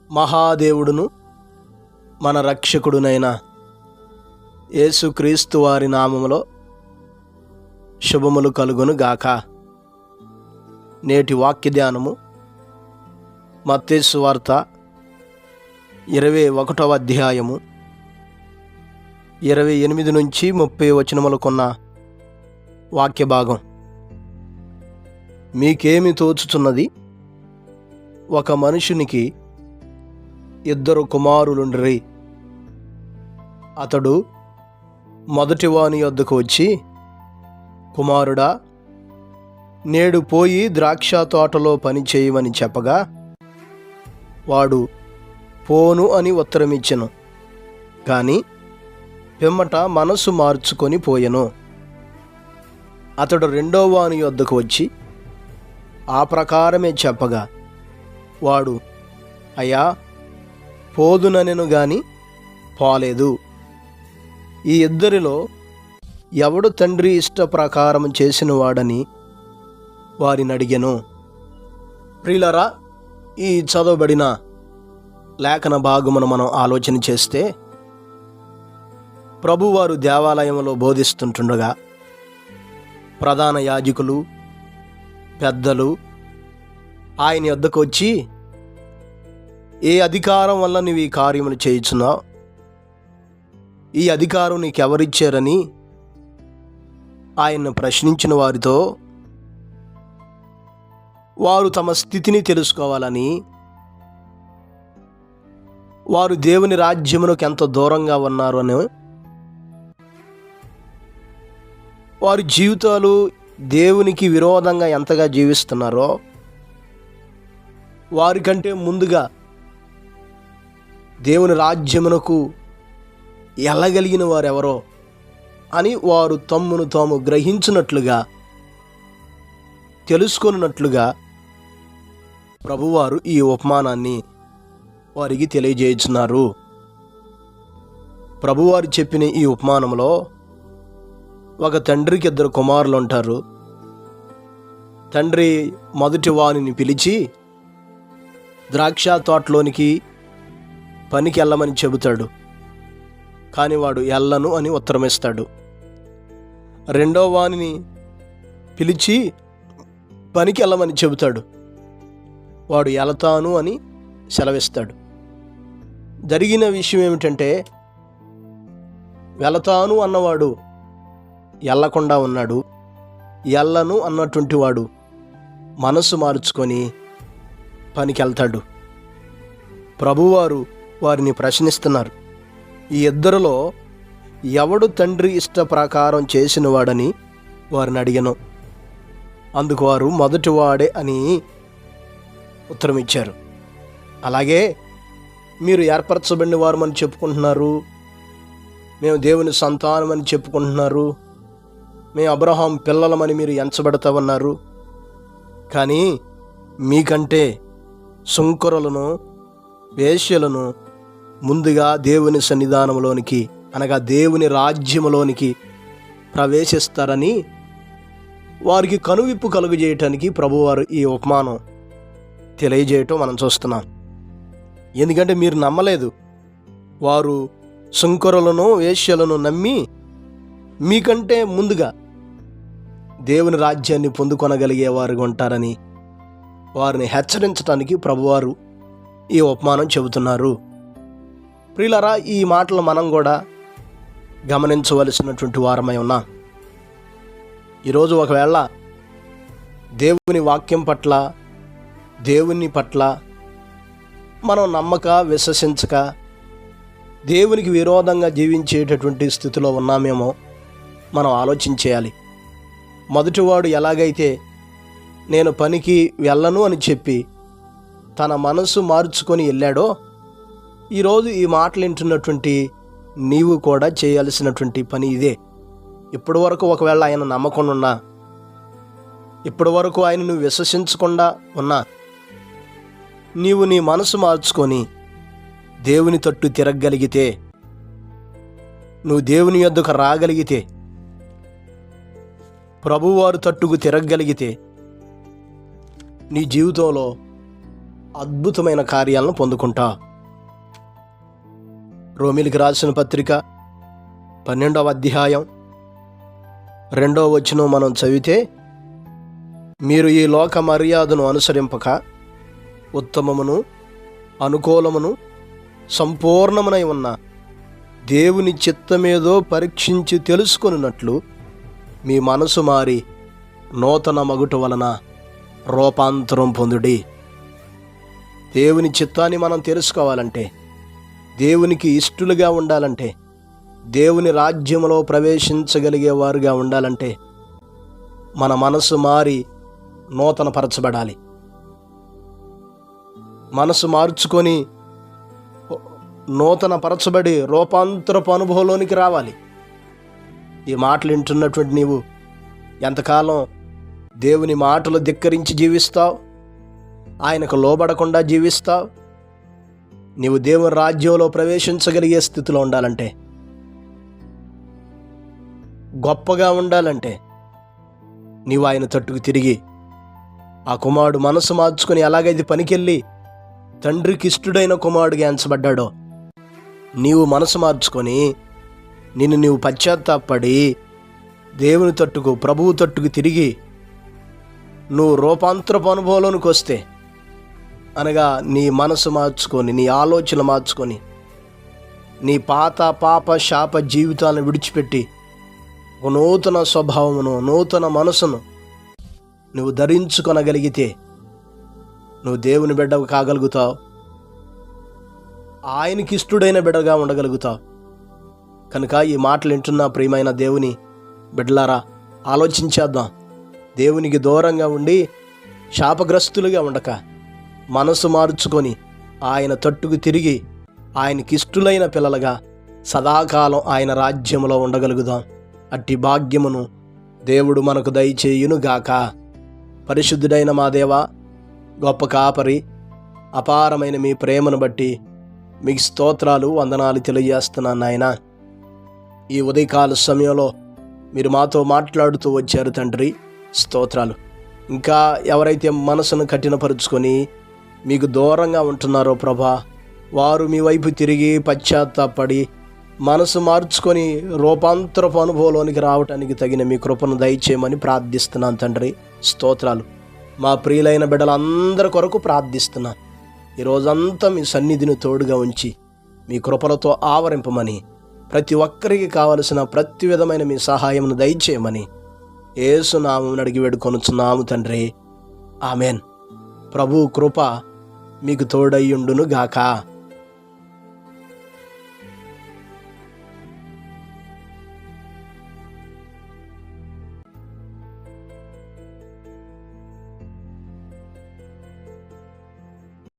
మహాదేవుడును మన రక్షకుడునైన యేసుక్రీస్తు వారి నామములో శుభములు కలుగును గాక. నేటి వాక్య ధ్యానము మత్తయి సువార్త 21వ అధ్యాయము 28 నుంచి 30 వచనములకున్న వాక్య భాగం. మీకేమి తోచుచున్నది? ఒక మనుషునికి 2 కుమారులుండిరి. అతడు మొదటి వాని యొద్దకు వచ్చి, కుమారుడా, నేడు పోయి ద్రాక్ష తోటలో పని చేయమని చెప్పగా, వాడు పోను అని ఉత్తరమిచ్చెను. కానీ పిమ్మట మనసు మార్చుకొని పోయెను. అతడు రెండో వాని యొద్దకు వచ్చి ఆ ప్రకారమే చెప్పగా, వాడు, అయ్యా, పోదుననెను గాని పోలేదు. ఈ ఇద్దరిలో ఎవడు తండ్రి ఇష్ట ప్రకారం చేసిన వాడని వారిని అడిగెను. ప్రియులారా, ఈ చదవబడిన లేఖన భాగమును మనం ఆలోచన చేస్తే, ప్రభువారు దేవాలయంలో బోధిస్తుంటుండగా ప్రధాన యాజకులు, పెద్దలు ఆయన యొద్దకు వచ్చి, ఏ అధికారం వల్ల నువ్వు ఈ కార్యములు చేయుచున్నావు? ఈ అధికారం నీకెవరిచ్చారని ఆయన్ను ప్రశ్నించిన వారితో, వారు తమ స్థితిని తెలుసుకోవాలని, వారు దేవుని రాజ్యమునకు ఎంత దూరంగా ఉన్నారు అని, వారి జీవితాలు దేవునికి విరోధంగా ఎంతగా జీవిస్తున్నారో, వారికంటే ముందుగా దేవుని రాజ్యమునకు వెళ్ళగలిగిన వారెవరో అని వారు తమ్మును తాము గ్రహించినట్లుగా, తెలుసుకున్నట్లుగా ప్రభువారు ఈ ఉపమానాన్ని వారికి తెలియజేయుచున్నారు. ప్రభువారు చెప్పిన ఈ ఉపమానంలో ఒక తండ్రికి 2 కుమారులు ఉంటారు. తండ్రి మొదటి వానిని పిలిచి ద్రాక్ష తోటలోనికి పనికి వెళ్ళమని చెబుతాడు. కానీ వాడు వెళ్ళను అని ఉత్తరమిస్తాడు. రెండో వానిని పిలిచి పనికి వెళ్ళమని చెబుతాడు. వాడు వెళతాను అని సెలవిస్తాడు. జరిగిన విషయం ఏమిటంటే, వెళతాను అన్నవాడు వెళ్ళకుండా ఉన్నాడు. వెళ్ళను అన్నటువంటి వాడు మనసు మార్చుకొని పనికి వెళ్తాడు. ప్రభువారు వారిని ప్రశ్నిస్తున్నారు. ఈ ఇద్దరిలో ఎవడు తండ్రి ఇష్ట ప్రకారం చేసిన వాడని వారిని అడిగాను. అందుకు వారు మొదటివాడే అని ఉత్తరం ఇచ్చారు. అలాగే మీరు ఏర్పరచబడిన వారమని చెప్పుకుంటున్నారు, మేము దేవుని సంతానమని చెప్పుకుంటున్నారు, మేము అబ్రహాం పిల్లలమని మీరు ఎంచబడతా ఉన్నారు. కానీ మీకంటే సుంకరులను, వేశ్యలను ముందుగా దేవుని సన్నిధానంలోనికి, అనగా దేవుని రాజ్యములోనికి ప్రవేశిస్తారని వారికి కనువిప్పు కలుగజేయటానికి ప్రభువారు ఈ ఉపమానం తెలియజేయటం మనం చూస్తున్నాం. ఎందుకంటే మీరు నమ్మలేదు. వారు సుంకరులను, వేశ్యలను నమ్మి మీకంటే ముందుగా దేవుని రాజ్యాన్ని పొందుకొనగలిగేవారుగా ఉంటారని వారిని హెచ్చరించడానికి ప్రభువారు ఈ ఉపమానం చెబుతున్నారు. ప్రియులారా, ఈ మాటలు మనం కూడా గమనించవలసినటువంటి వారమై ఉన్నాం. ఈరోజు ఒకవేళ దేవుని వాక్యం పట్ల, దేవుని పట్ల మనం నమ్మక, విశ్వసించక దేవునికి విరోధంగా జీవించేటటువంటి స్థితిలో ఉన్నామేమో మనం ఆలోచించేయాలి. మొదటివాడు ఎలాగైతే నేను పనికి వెళ్ళను అని చెప్పి తన మనసు మార్చుకొని వెళ్ళాడో, ఈరోజు ఈ మాటలు వింటున్నటువంటి నీవు కూడా చేయాల్సినటువంటి పని ఇదే. ఇప్పటి వరకు ఒకవేళ ఆయన నమ్మకుండా ఉన్నా, ఇప్పటి వరకు ఆయన నువ్వు విశ్వసించకుండా ఉన్నా, నీవు నీ మనసు మార్చుకొని దేవుని తట్టు తిరగగలిగితే, నువ్వు దేవుని యొద్దకు రాగలిగితే, ప్రభువారు తట్టుకు తిరగగలిగితే, నీ జీవితంలో అద్భుతమైన కార్యాలను పొందుకుంటావు. రోమీయులకు రాసిన పత్రిక 12వ అధ్యాయం 2వ వచనం మనం చదివితే, మీరు ఈ లోక మర్యాదను అనుసరింపక ఉత్తమమును అనుకూలమును సంపూర్ణమునై ఉన్న దేవుని చిత్తమేదో పరీక్షించి తెలుసుకొనున్నట్లు మీ మనసు మారి నూతన మగుట వలన రూపాంతరం పొందుడి. దేవుని చిత్తాన్ని మనం తెలుసుకోవాలంటే, దేవునికి ఇష్టలుగా ఉండాలంటే, దేవుని రాజ్యంలో ప్రవేశించగలిగేవారుగా ఉండాలంటే మన మనసు మారి నూతన పరచబడాలి. మనసు మార్చుకొని నూతన పరచబడి రూపాంతరపు అనుభవంలోనికి రావాలి. ఈ మాటలు వింటున్నటువంటి నీవు ఎంతకాలం దేవుని మాటలు ధిక్కరించి జీవిస్తావు? ఆయనకు లోబడకుండా జీవిస్తావు? నీవు దేవుని రాజ్యంలో ప్రవేశించగలిగే స్థితిలో ఉండాలంటే, గొప్పగా ఉండాలంటే, నీవు ఆయన తట్టుకు తిరిగి ఆ కుమారుడు మనసు మార్చుకొని ఎలాగైతే పనికెళ్ళి తండ్రికి ఇష్టడైన కుమారుడిగా ఎంచబడ్డాడో, నీవు మనసు మార్చుకొని నీవు పశ్చాత్తాపడి దేవుని తట్టుకు, ప్రభువు తట్టుకు తిరిగి నువ్వు రూపాంతరపు అనుభవంలోనికి వస్తే, అనగా నీ మనసు మార్చుకొని, నీ ఆలోచన మార్చుకొని, నీ పాత పాప శాప జీవితాలను విడిచిపెట్టి ఒక నూతన స్వభావమును, నూతన మనసును నువ్వు ధరించుకొనగలిగితే నువ్వు దేవుని బిడ్డవు కాగలుగుతావు. ఆయనకి ఇష్టడైన బిడ్డగా ఉండగలుగుతావు. కనుక ఈ మాటలు వింటున్న ప్రియమైన దేవుని బిడ్డలారా, ఆలోచించేద్దాం. దేవునికి దూరంగా ఉండి శాపగ్రస్తులుగా ఉండక మనసు మార్చుకొని ఆయన తట్టుకు తిరిగి ఆయనకి ఇష్టలైన పిల్లలుగా సదాకాలం ఆయన రాజ్యంలో ఉండగలుగుదాం. అట్టి భాగ్యమును దేవుడు మనకు దయచేయునుగాక. పరిశుద్ధుడైన మా దేవా, గొప్ప కాపరి, అపారమైన మీ ప్రేమను బట్టి మీకు స్తోత్రాలు, వందనాలు తెలియజేస్తున్నాను నాయన. ఈ ఉదయకాల సమయంలో మీరు మాతో మాట్లాడుతూ వచ్చారు తండ్రి, స్తోత్రాలు. ఇంకా ఎవరైతే మనసును కఠినపరుచుకొని మీకు దూరంగా ఉంటున్నారో ప్రభా, వారు మీ వైపు తిరిగి పశ్చాత్తాపడి మనసు మార్చుకొని రూపాంతరపు అనుభవంలోనికి రావటానికి తగిన మీ కృపను దయచేయమని ప్రార్థిస్తున్నాను తండ్రి, స్తోత్రాలు. మా ప్రియులైన బిడ్డలందరి కొరకు ప్రార్థిస్తున్నాను. ఈరోజంతా మీ సన్నిధిని తోడుగా ఉంచి మీ కృపలతో ఆవరింపమని, ప్రతి ఒక్కరికి కావలసిన ప్రతి విధమైన మీ సహాయమును దయచేయమని యేసు నామమున అడిగి వేడుకొనుచున్నాము తండ్రి, ఆమెన్. ప్రభు కృప మీకు తోడయ్యుండును గాక.